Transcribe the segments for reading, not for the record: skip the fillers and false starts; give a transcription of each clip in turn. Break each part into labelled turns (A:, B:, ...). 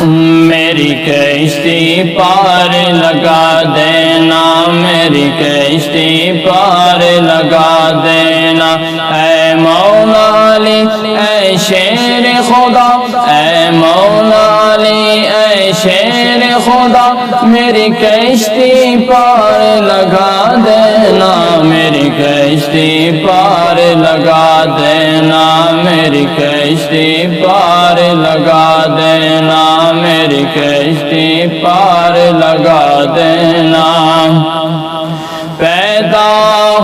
A: میری کشتی پار لگا دینا، میری کشتی پار لگا دینا، اے مولا علی اے شیر خدا، اے مولا علی اے شیر خدا، میری کشتی پار لگا دینا، میری کشتی پار لگا دینا، میری کشتی پار لگا دینا، میری کشتی پار لگا دینا۔ پیدا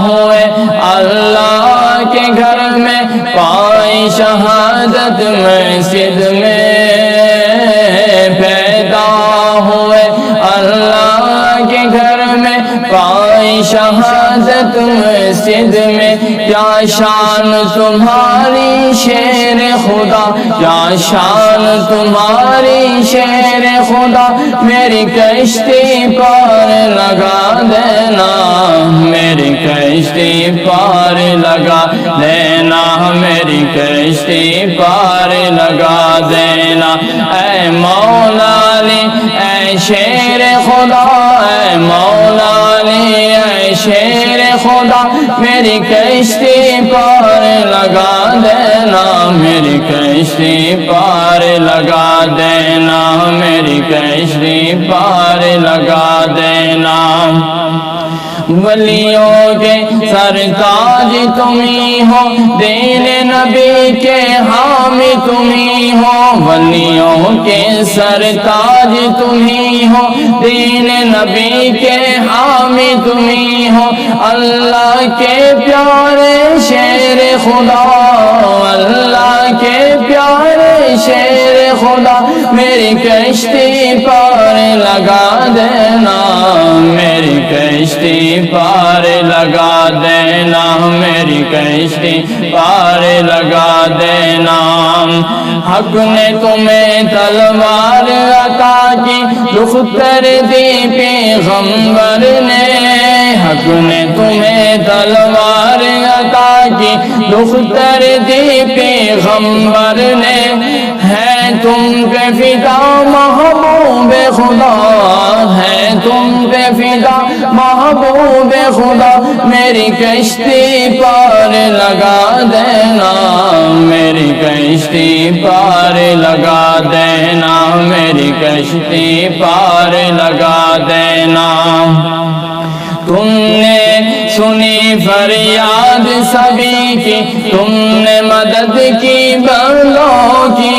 A: ہوئے اللہ کے گھر میں، پائی شہادت مسجد میں، پیدا ہوئے اللہ کے گھر میں، پائی شہادت مسجد میں، کیا شان تمہاری شیر خدا، کیا شان تمہاری شیر خدا، میری کشتی پار لگا دینا، میری کشتی پار لگا دینا، میری کشتی پار لگا دینا، اے مولا علی اے شیر خدا، اے مولا علی اے شیر خدا، میری کشتی پار لگا دینا، میری کشتی پار لگا دینا، میری کشتی پار لگا دینا۔ ولیوں کے سرتاج تمہیں ہو، دین نبی کے حامی تمہیں ہو، ولیوں کے سرتاج تمہیں ہو، دین نبی کے حامی تمہیں ہو، اللہ کے پیارے شیر خدا، اللہ کے پیارے شیر خدا، میری کشتی پار لگا دینا، میری کشتی پار لگا دینا، میری کشتی پار لگا دینا۔ حق نے تمہیں تلوار عطا کی، دختر دی پیغمبر نے، حق نے تمہیں تلوار عطا کی، دختر دی پیغمبر نے، ہے تم پہ فدا محبوب خدا، ہے تم پہ فدا محبوب خدا، میری کشتی پار لگا دینا، میری کشتی پار لگا دینا، میری کشتی پار لگا دینا۔ تم نے سنی فریاد سبھی کی، تم نے مدد کی بندوں کی،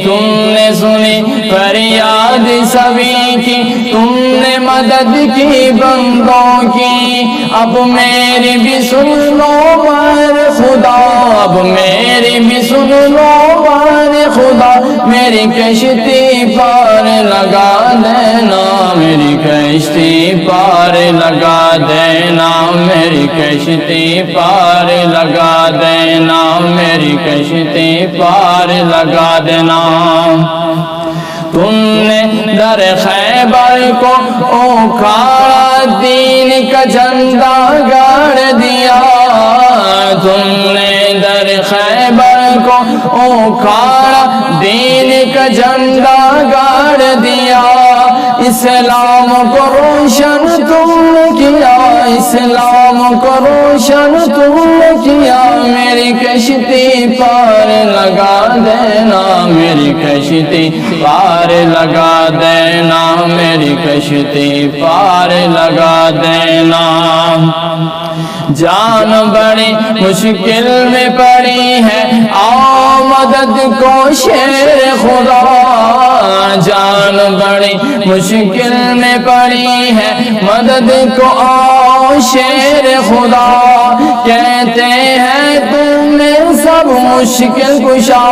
A: تم نے سنی فریاد سبھی کی، تم نے مدد کی بندوں کی، اب میری بھی سن لو بار خدا، اب میری بھی سن لو بار خدا، میری کشتی پار لگا دینا، میری کشتی پار لگا دینا، میری کشتی پار لگا دینا، میری کشتی پار لگا دینا۔ تم نے در خیبر کو اکھاڑا، دین کا جھنڈا گاڑ دیا، تم نے در خیبر کو اکھاڑا، دین کا جھنڈا گاڑ دیا، اسلام کو روشن تم نے کیا، اسلام کو روشن تم نے کیا، میری کشتی پار لگا دینا، میری کشتی پار لگا دینا، میری کشتی پار لگا دینا۔ جان بڑی مشکل میں پڑی ہے، آؤ مدد کو شیر خدا، جان بڑی مشکل میں پڑی ہے، مدد کو آؤ شیر خدا، کہتے ہیں تم میں سب مشکل کشا،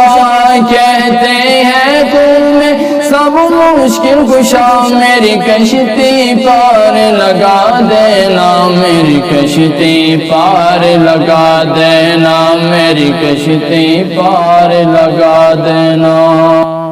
A: کہتے ہیں تم میں سب مشکل کشا، میری کشتی پار لگا دینا، میری کشتی پار لگا دینا، میری کشتی پار لگا دینا۔